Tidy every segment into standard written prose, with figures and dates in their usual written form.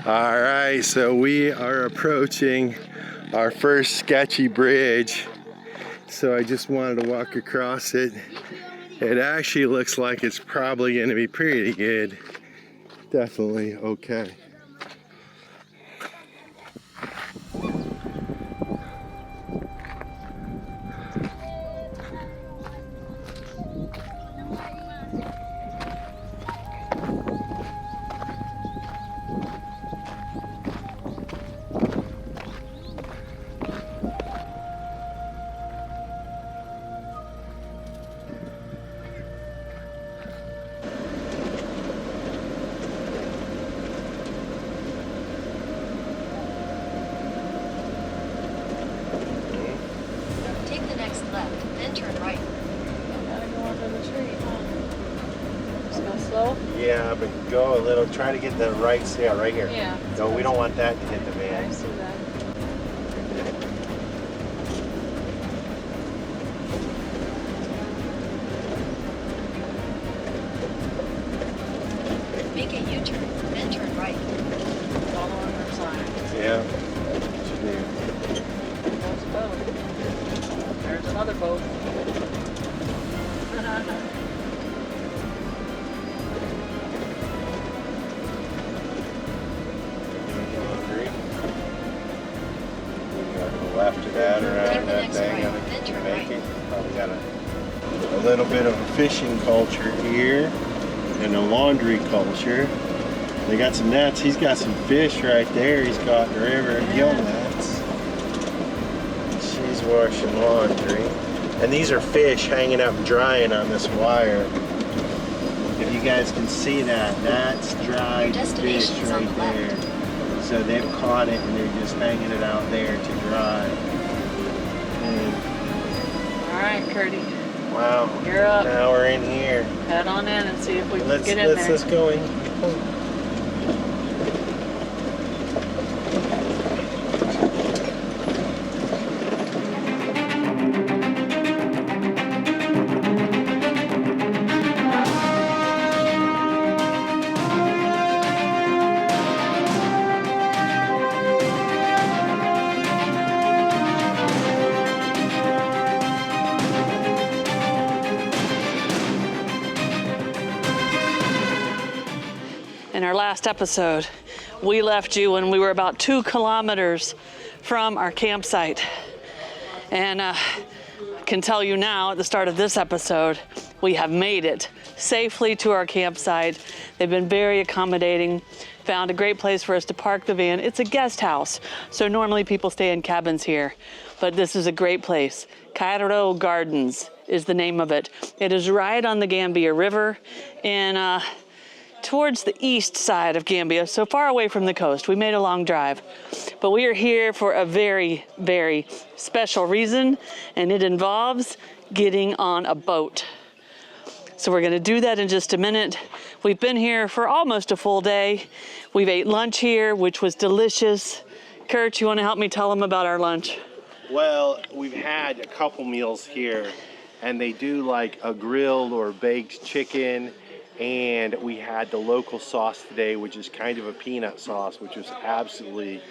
All right, so we are approaching our first sketchy bridge. So I just wanted to walk across it. It actually looks like it's probably going to be pretty good. Definitely okay. Yeah, but go a little, try to get the right, yeah, right here. Yeah. No, we don't want that to hit the van. I see that. Make a U-turn, then turn right. Follow on her side. Yeah. There's a boat. There's another boat. Left of that around that thing, to make it. Probably got a little bit of a fishing culture here and a laundry culture. They got some nets. He's got some fish right there. He's caught in the river, gill nets. She's washing laundry. And these are fish hanging up drying on this wire. If you guys can see that, that's dried fish right there. So they've caught it and they're just hanging it out there to dry. All right, Curdy. Wow. You're up. Now we're in here. Head on in and see if we can get in there. Let's go in. In our last episode, we left you when we were about 2 kilometers from our campsite. And I can tell you now, at the start of this episode, we have made it safely to our campsite. They've been very accommodating, found a great place for us to park the van. It's a guest house, so normally people stay in cabins here, but this is a great place. Cairo Gardens is the name of it. It is right on the Gambia River in towards the east side of Gambia, so far away from the coast. We made a long drive, but we are here for a very, very special reason, and it involves getting on a boat. So we're gonna do that in just a minute. We've been here for almost a full day. We've ate lunch here, which was delicious. Curt, you wanna help me tell them about our lunch? Well, we've had a couple meals here, and they do like a grilled or baked chicken, and we had the local sauce today, which is kind of a peanut sauce, which was absolutely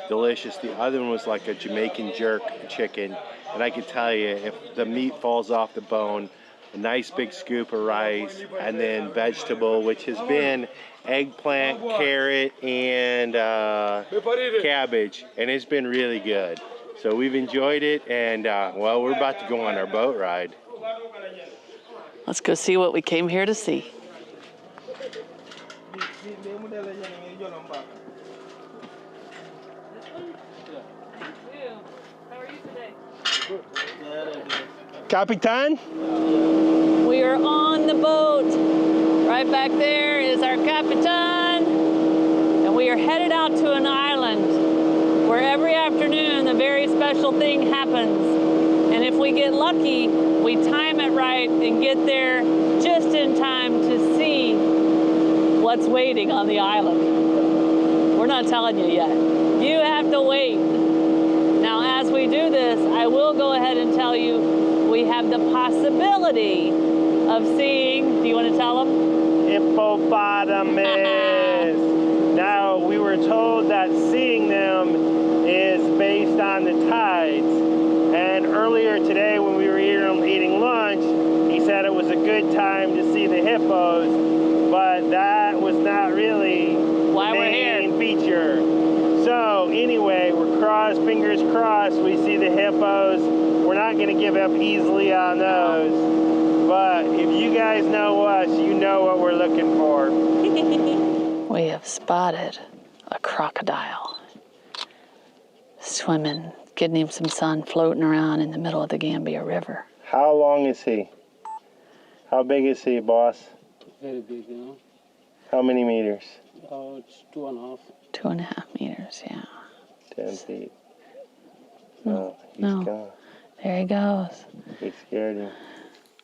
delicious. The other one was like a Jamaican jerk chicken, and I can tell you, if the meat falls off the bone, a nice big scoop of rice, and then vegetable, which has been eggplant, carrot, and cabbage, and it's been really good. So we've enjoyed it, and well, we're about to go on our boat ride. Let's go see what we came here to see. Capitan? We are on the boat. Right back there is our Capitan. And we are headed out to an island where every afternoon a very special thing happens. And if we get lucky, we time it right and get there just in time to see what's waiting on the island. We're not telling you yet. You have to wait. Now, as we do this, I will go ahead and tell you we have the possibility of seeing, do you want to tell them? Hippopotamus. Now, we were told good time to see the hippos, but that was not really Why the we're here. main feature. So anyway, fingers crossed, we see the hippos. We're not going to give up easily on those, but if you guys know us, you know what we're looking for. We have spotted a crocodile swimming, getting him some sun, floating around in the middle of the Gambia River. How long is he? How big is he, boss? Very big, you know. How many meters? It's 2.5. 2.5 meters, yeah. 10 feet. No, He's no. gone. There he goes. He scared him.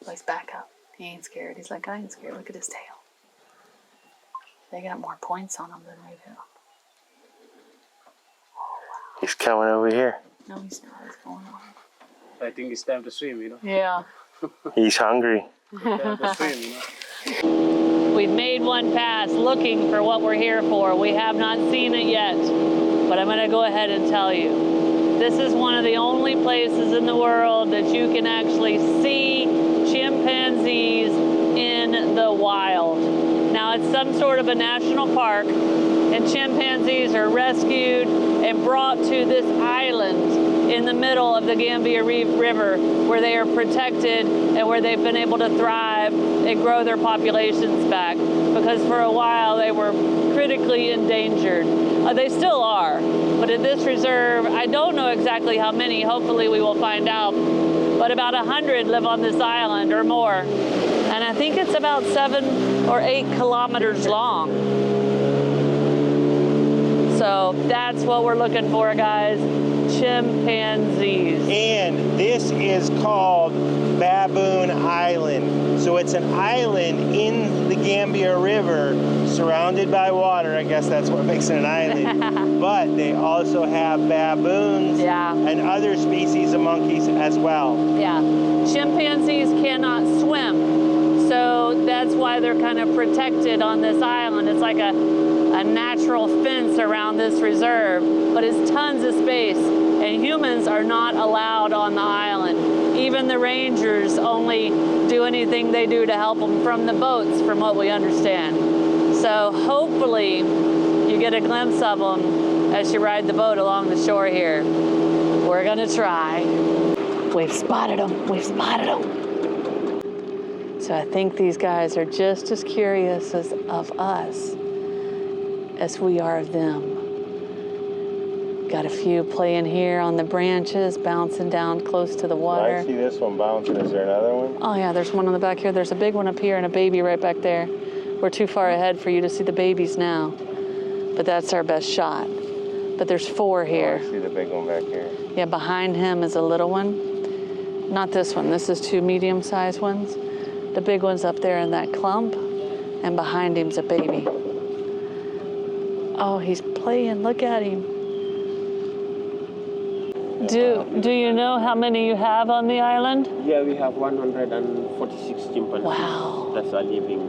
Let's back up. He ain't scared. He's like, I ain't scared. Look at his tail. They got more points on him than we do. He's coming over here. No, he's not. What's going on? I think it's time to swim, you know. Yeah. He's hungry. Time to swim, you know. We've made one pass looking for what we're here for. We have not seen it yet, but I'm going to go ahead and tell you. This is one of the only places in the world that you can actually see chimpanzees in the wild. Now, it's some sort of a national park, and chimpanzees are rescued and brought to this island in the middle of the Gambia River, where they are protected and where they've been able to thrive and grow their populations back, because for a while they were critically endangered. They still are, but at this reserve, I don't know exactly how many. Hopefully we will find out, but about 100 live on this island or more, and I think it's about 7 or 8 kilometers long. So that's what we're looking for, guys. Chimpanzees. And this is called Baboon Island. So it's an island in the Gambia River surrounded by water. I guess that's what makes it an island. But they also have baboons and other species of monkeys as well. Yeah. Chimpanzees cannot swim. So that's why they're kind of protected on this island. It's like a natural fence around this reserve, but it's tons of space, and humans are not allowed on the island. Even the rangers only do anything they do to help them from the boats, from what we understand. So hopefully you get a glimpse of them as you ride the boat along the shore here. We're gonna try. We've spotted them. We've spotted them. So I think these guys are just as curious of us as we are of them. Got a few playing here on the branches, bouncing down close to the water. I see this one bouncing. Is there another one? Oh yeah, there's one on the back here. There's a big one up here and a baby right back there. We're too far ahead for you to see the babies now, but that's our best shot. But there's 4 here. Oh, I see the big one back here. Yeah, behind him is a little one. Not this one. This is 2 medium-sized ones. The big one's up there in that clump, and behind him's a baby. Oh, he's playing. Look at him. Do you know how many you have on the island? Yeah, we have 146 chimpanzees. Wow. That's are living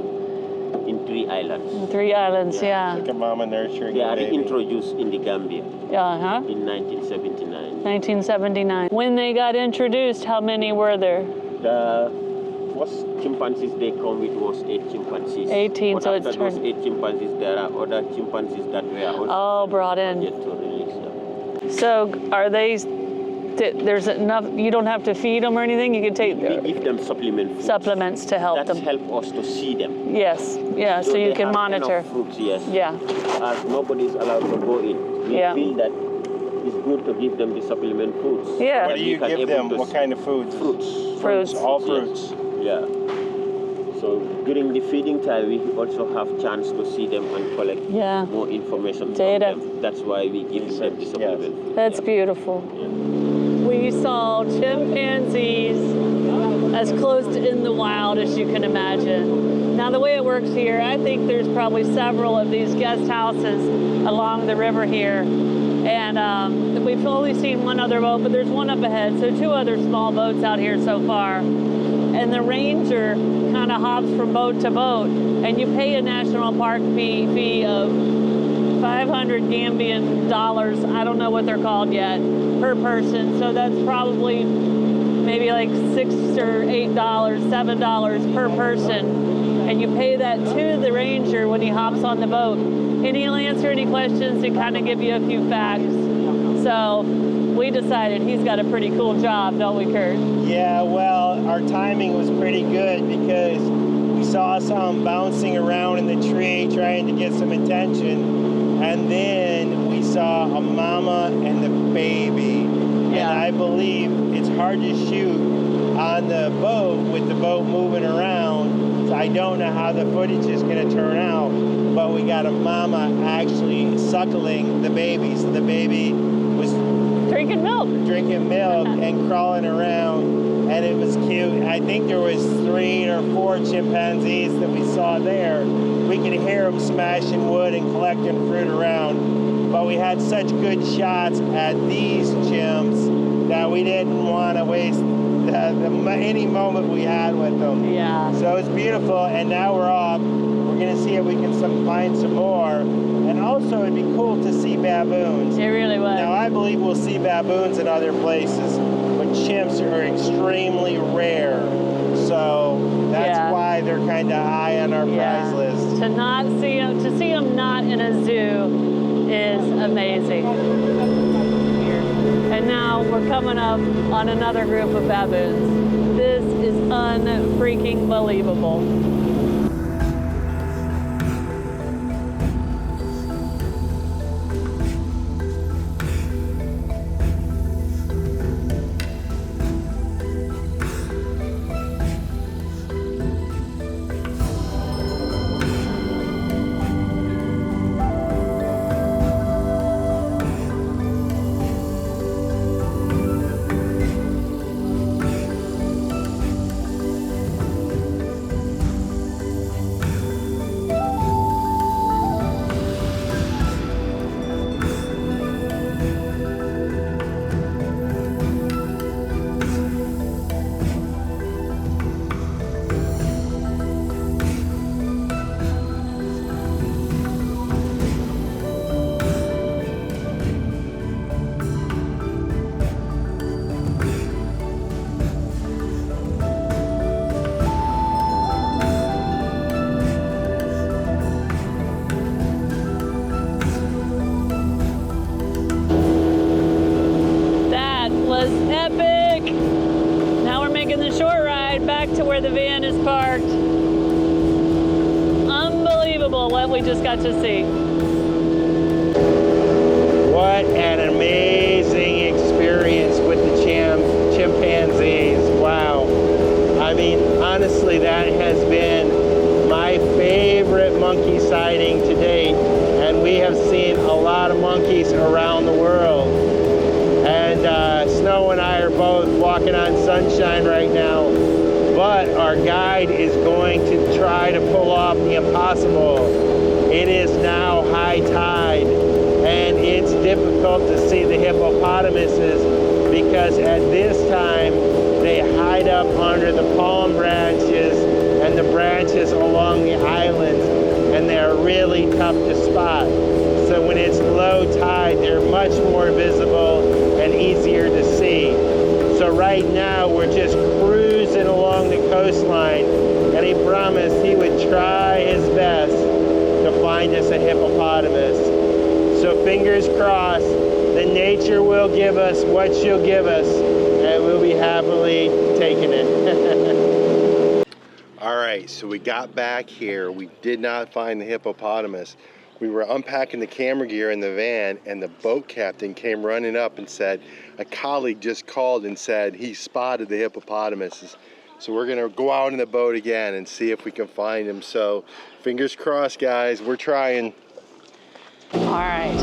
in 3 islands. 3 islands, yeah. Like a mama nurturing They a are baby. reintroduced in the Gambia Yeah, huh? in 1979. 1979. When they got introduced, how many were there? The first chimpanzees they come with was 8 chimpanzees. 18, but so after it's those turned. 8 chimpanzees, there are other chimpanzees that were also Brought in. yet to release them. So are they, there's enough, you don't have to feed them or anything? You can take We give them supplements to help that them. help us to see them. Yes, yeah, so you they can have monitor. enough fruits, yes. Yeah, As nobody is allowed to go in. We Yeah. feel that it's good to give them the supplement foods. Yeah. What do you give them? What kind of foods? Fruits. All fruits. Yeah. So during the feeding time, we also have chance to see them and collect yeah, more information Data. from them. That's why we give them the supplement food. that's beautiful. We saw chimpanzees as close to in the wild as you can imagine. Now the way it works here, I think there's probably several of these guest houses along the river here. And we've only seen one other boat, but there's one up ahead. So 2 other small boats out here so far. And the ranger kind of hops from boat to boat, and you pay a national park fee of 500 Gambian dollars. I don't know what they're called yet, per person. So that's probably maybe like $6 or $8, $7 per person, and you pay that to the ranger when he hops on the boat, and he'll answer any questions and kind of give you a few facts. So we decided he's got a pretty cool job, don't we, Curt? Yeah, well, our timing was pretty good because we saw some bouncing around in the tree trying to get some attention, and then we saw a mama and the baby. Yeah. And I believe it's hard to shoot on the boat with the boat moving around, so I don't know how the footage is going to turn out, but we got a mama actually suckling the baby, so the baby was Drinking milk and crawling around, and it was cute. I think there was 3 or 4 chimpanzees that we saw there. We could hear them smashing wood and collecting fruit around, but we had such good shots at these chimps that we didn't want to waste any moment we had with them. Yeah. So it's beautiful, and now we're off. We're gonna see if we can find some more. And also it'd be cool to see baboons. It really was. Now I believe we'll see baboons in other places, but chimps are extremely rare. So that's why they're kind of high on our prize list. To see them not in a zoo is amazing. And now we're coming up on another group of baboons. This is unfreaking believable. Where the van is parked. Unbelievable what we just got to see. What an amazing experience with the chimpanzees. Wow. I mean, honestly, that has been my favorite monkey sighting to date. And we have seen a lot of monkeys around the world. And Snow and I are both walking on sunshine right now. But our guide is going to try to pull off the impossible. It is now high tide, and it's difficult to see the hippopotamuses because at this time they hide up under the palm branches and the branches along the islands, and they're really tough to spot. So when it's low tide, they're much more visible and easier to see. So right now we're just cruising along the coastline, and he promised he would try his best to find us a hippopotamus. So fingers crossed that nature will give us what she'll give us, and we'll be happily taking it. All right, so we got back here. We did not find the hippopotamus. We were unpacking the camera gear in the van, and the boat captain came running up and said, a colleague just called and said he spotted the hippopotamuses. So we're gonna go out in the boat again and see if we can find him. So fingers crossed, guys, we're trying. All right,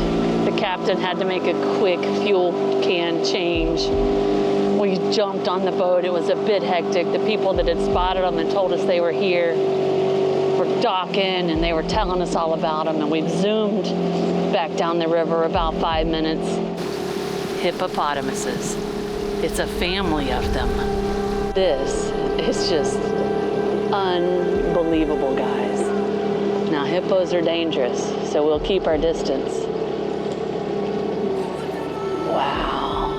the captain had to make a quick fuel can change. We jumped on the boat. It was a bit hectic. The people that had spotted them and told us they were here were docking, and they were telling us all about them, and we've zoomed back down the river about 5 minutes. Hippopotamuses. It's a family of them. This is just unbelievable, guys. Now, hippos are dangerous, so we'll keep our distance. Wow.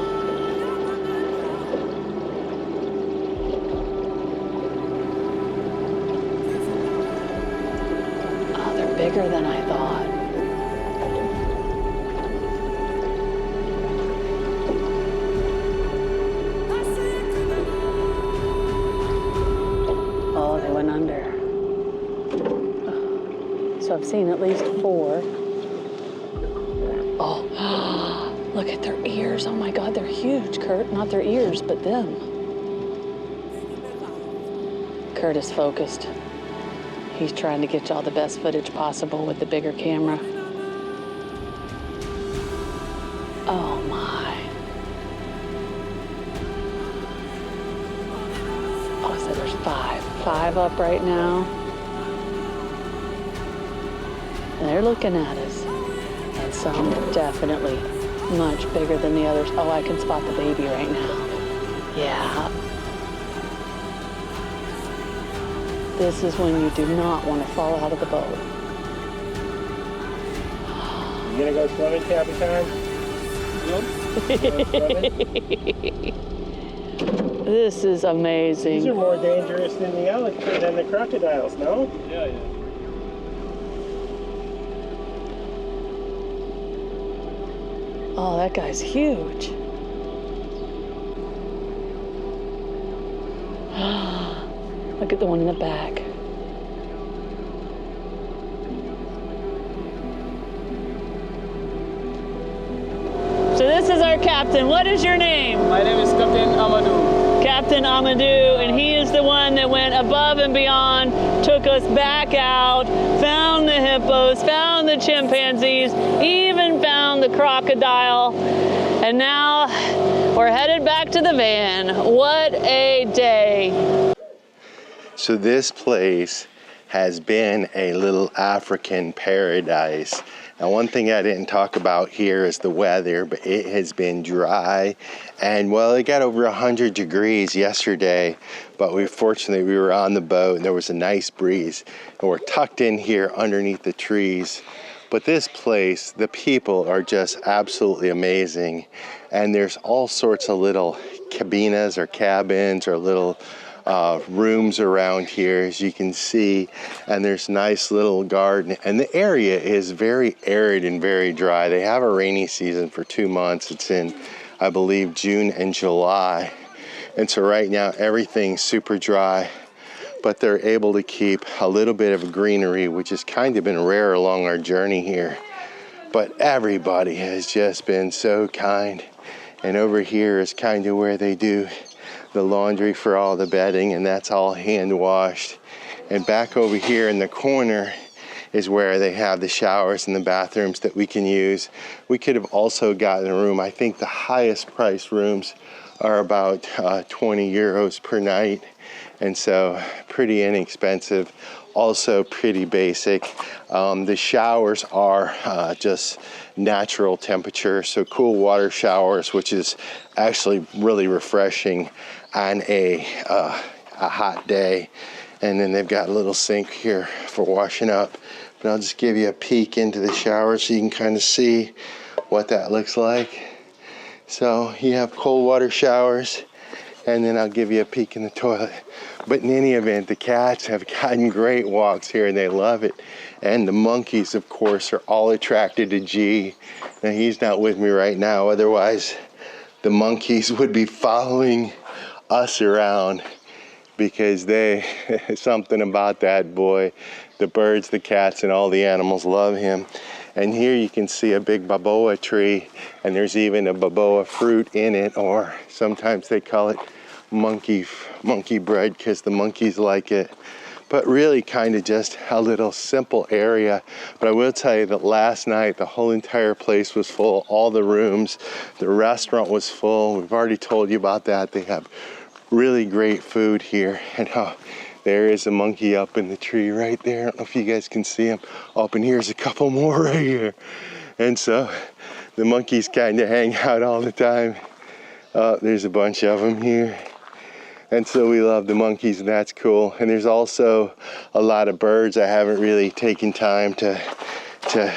bigger than I thought. Oh, they went under. So I've seen at least 4. Oh, look at their ears. Oh my God, they're huge, Curt. Not their ears, but them. Curt is focused. He's trying to get y'all the best footage possible with the bigger camera. Oh my. Oh, so there's 5. 5 up right now. And they're looking at us. And some definitely much bigger than the others. Oh, I can spot the baby right now. Yeah. This is when you do not want to fall out of the boat. You gonna go swimming, Capitan? This is amazing. These are more dangerous than the crocodiles, no? Yeah. Oh, that guy's huge. Look at the one in the back. So this is our captain. What is your name? My name is Captain Amadou. Captain Amadou, and he is the one that went above and beyond, took us back out, found the hippos, found the chimpanzees, even found the crocodile, and now we're headed back to the van. What a day. So this place has been a little African paradise. Now, one thing I didn't talk about here is the weather, but it has been dry, and well, it got over 100 degrees yesterday, but fortunately we were on the boat and there was a nice breeze, and we're tucked in here underneath the trees. But this place, the people are just absolutely amazing, and there's all sorts of little cabinas or cabins or little rooms around here, as you can see, and there's nice little garden, and the area is very arid and very dry. They have a rainy season for 2 months. It's in, I believe, June and July, and so right now everything's super dry, but they're able to keep a little bit of greenery, which has kind of been rare along our journey here. But everybody has just been so kind, and over here is kind of where they do the laundry for all the bedding, and that's all hand washed. And back over here in the corner is where they have the showers and the bathrooms that we can use. We could have also gotten a room. I think the highest priced rooms are about 20 euros per night, and so pretty inexpensive, also pretty basic. The showers are just natural temperature, so cool water showers, which is actually really refreshing on a hot day. And then they've got a little sink here for washing up, but I'll just give you a peek into the shower so you can kind of see what that looks like. So you have cold water showers, and then I'll give you a peek in the toilet. But in any event, the cats have gotten great walks here and they love it. And the monkeys, of course, are all attracted to G. Now, he's not with me right now, otherwise the monkeys would be following us around, because something about that boy. The birds, the cats, and all the animals love him. And here you can see a big baboa tree, and there's even a baboa fruit in it, or sometimes they call it monkey bread because the monkeys like it. But really kind of just a little simple area. But I will tell you that last night the whole entire place was full, all the rooms, the restaurant was full. We've already told you about that. They have really great food here. And there is a monkey up in the tree right there. I don't know if you guys can see him. Up in here's a couple more right here. And so the monkeys kind of hang out all the time. There's a bunch of them here. And so we love the monkeys, and that's cool. And there's also a lot of birds. I haven't really taken time to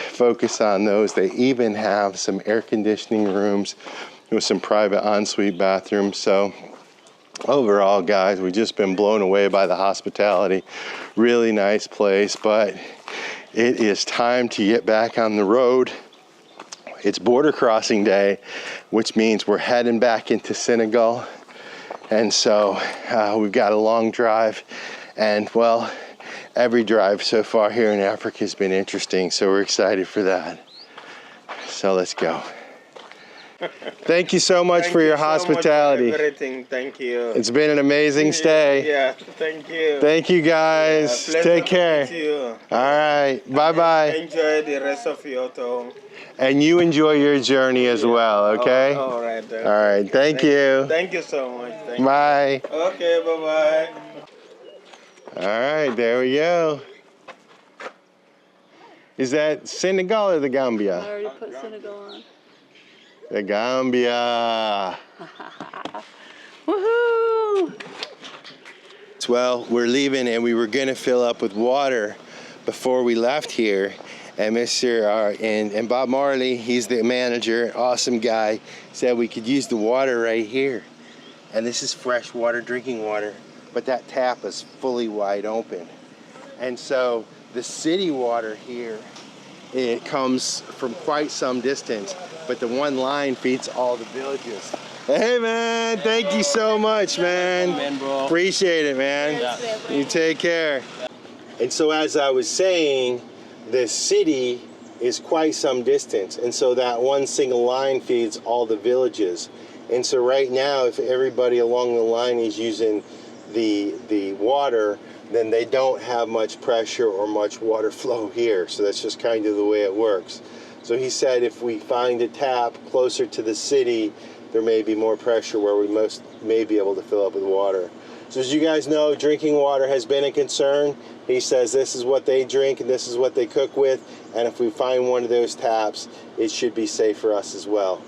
focus on those. They even have some air conditioning rooms with some private ensuite bathrooms. So overall, guys, we've just been blown away by the hospitality. Really nice place, but it is time to get back on the road. It's border crossing day, which means we're heading back into Senegal. And so we've got a long drive, and well, every drive so far here in Africa has been interesting, so we're excited for that. So let's go. Thank you so much for your hospitality. Everything, thank you. It's been an amazing stay. Yeah, thank you. Thank you guys. Take care. All right, bye-bye. Enjoy the rest of your tour. And you enjoy your journey as well, okay? All right. All right, thank you. Thank you so much. Thank Bye. you. Okay, bye-bye. All right, there we go. Is that Senegal or the Gambia? I already put Senegal on. The Gambia. Woohoo! Well, we're leaving and we were gonna fill up with water before we left here. And and Bob Marley, he's the manager, awesome guy, said we could use the water right here. And this is fresh water, drinking water, but that tap is fully wide open. And so the city water here, it comes from quite some distance, but the one line feeds all the villages. Hey man, thank you so much, man. Appreciate it, man. You take care. And so as I was saying, the city is quite some distance, and so that one single line feeds all the villages. And so right now, if everybody along the line is using the water, then they don't have much pressure or much water flow here. So that's just kind of the way it works. So he said if we find a tap closer to the city, there may be more pressure where we may be able to fill up with water. So as you guys know, drinking water has been a concern. He says this is what they drink and this is what they cook with, and if we find one of those taps, it should be safe for us as well.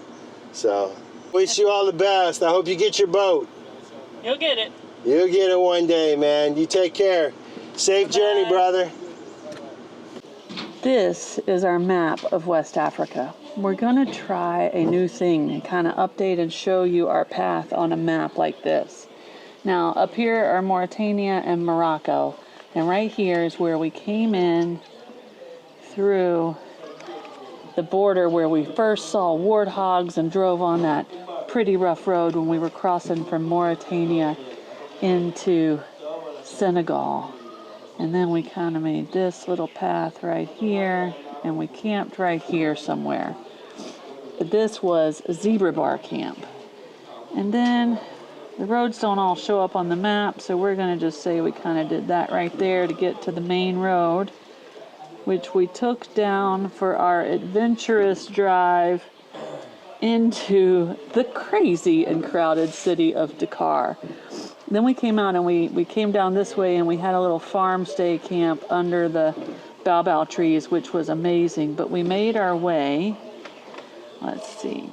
So, wish you all the best. I hope you get your boat. You'll get it. You'll get it one day, man. You take care. Safe journey, brother. This is our map of West Africa. We're gonna try a new thing and kind of update and show you our path on a map like this. Now, up here are Mauritania and Morocco, and right here is where we came in through the border where we first saw warthogs and drove on that pretty rough road when we were crossing from Mauritania into Senegal. And then we kind of made this little path right here, and we camped right here somewhere. But this was a zebra bar camp. And then the roads don't all show up on the map, so we're going to just say we kind of did that right there to get to the main road, which we took down for our adventurous drive into the crazy and crowded city of Dakar. Then we came out and we came down this way, and we had a little farm stay camp under the baobab trees, which was amazing. But we made our way, let's see,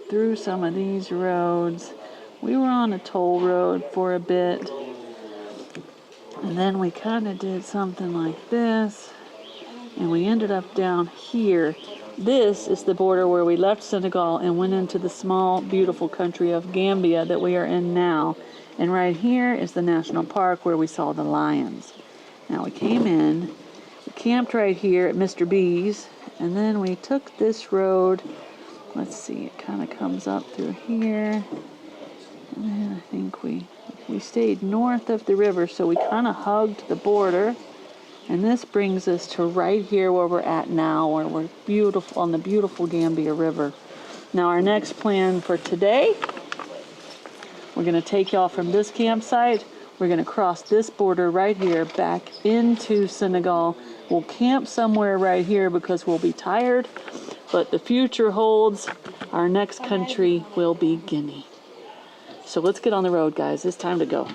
through some of these roads. We were on a toll road for a bit, and then we kind of did something like this, and we ended up down here. This is the border where we left Senegal and went into the small, beautiful country of Gambia that we are in now. And right here is the national park where we saw the lions. Now we came in, we camped right here at Mr. B's, and then we took this road. Let's see, it kind of comes up through here. And then I think we stayed north of the river, so we kind of hugged the border. And this brings us to right here where we're at now, where we're beautiful on the beautiful Gambia River. Now our next plan for today, we're going to take y'all from this campsite. We're going to cross this border right here back into Senegal. We'll camp somewhere right here because we'll be tired, but the future holds. Our next country will be Guinea. So let's get on the road, guys. It's time to go.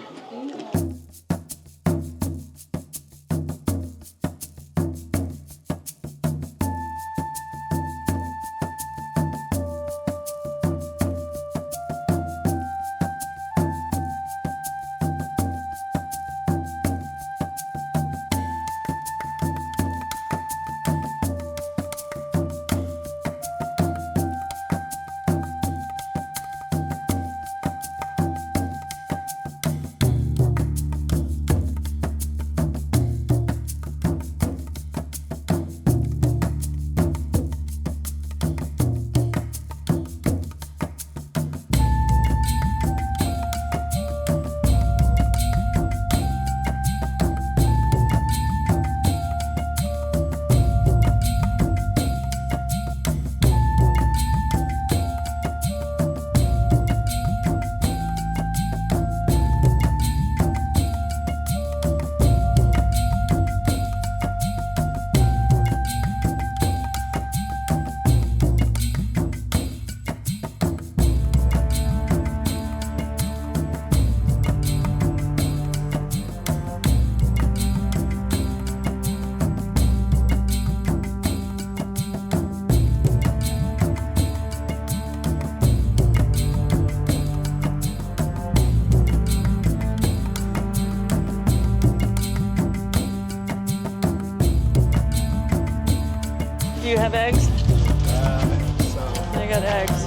have eggs? So, They got eggs.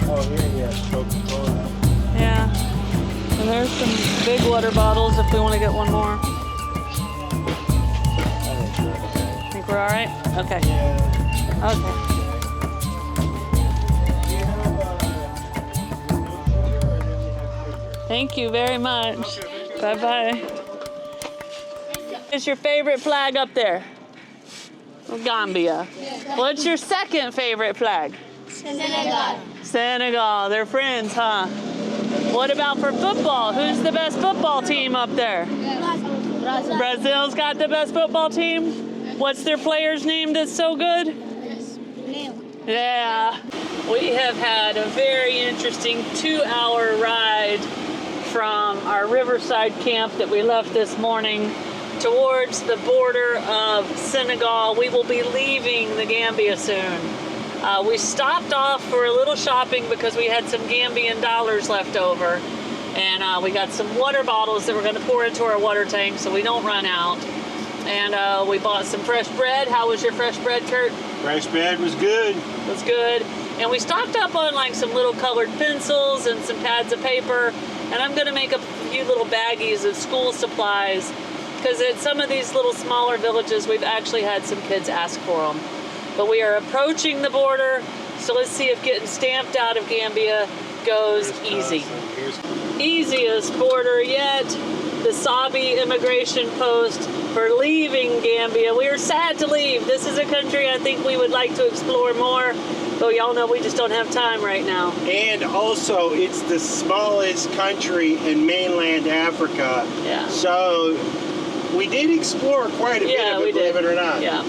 oh, here he has Coca-Cola. Yeah. And there's some big water bottles if we want to get one more. Think we're all right? Okay. Yeah. Okay. Thank you very much. Bye-bye. What's your favorite flag up there? Gambia. What's your second favorite flag? Senegal. Senegal. They're friends, huh? What about for football? Who's the best football team up there? Brazil. Brazil's got the best football team? What's their player's name that's so good? Yeah. We have had a very interesting 2-hour ride from our riverside camp that we left this morning towards the border of Senegal. We will be leaving the Gambia soon. We stopped off for a little shopping because we had some Gambian dollars left over. And we got some water bottles that we're going to pour into our water tank so we don't run out. And we bought some fresh bread. How was your fresh bread, Curt? Fresh bread was good. It was good. And we stocked up on like some little colored pencils and some pads of paper. And I'm going to make a few little baggies of school supplies because at some of these little smaller villages, we've actually had some kids ask for them. But we are approaching the border, so let's see if getting stamped out of Gambia goes easy. Easiest border yet, the Sabi immigration post for leaving Gambia. We are sad to leave. This is a country I think we would like to explore more, but y'all know we just don't have time right now. And also, it's the smallest country in mainland Africa. Yeah. So we did explore quite a bit of it, believe it or not. Yeah.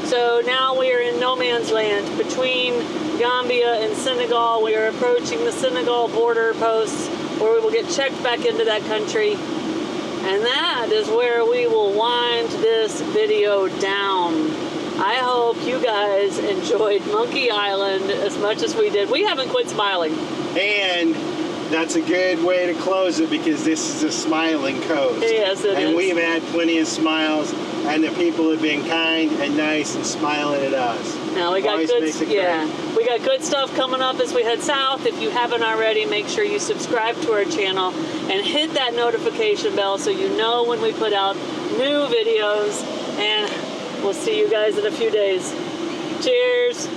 So now we are in no man's land between Gambia and Senegal. We are approaching the Senegal border posts where we will get checked back into that country. And that is where we will wind this video down. I hope you guys enjoyed Monkey Island as much as we did. We haven't quit smiling. And that's a good way to close it because this is a smiling coast. Yes, it is. And we've had plenty of smiles, and the people have been kind and nice and smiling at us. Now we got Always good, makes it we got good stuff coming up as we head south. If you haven't already, make sure you subscribe to our channel and hit that notification bell so you know when we put out new videos. And we'll see you guys in a few days. Cheers.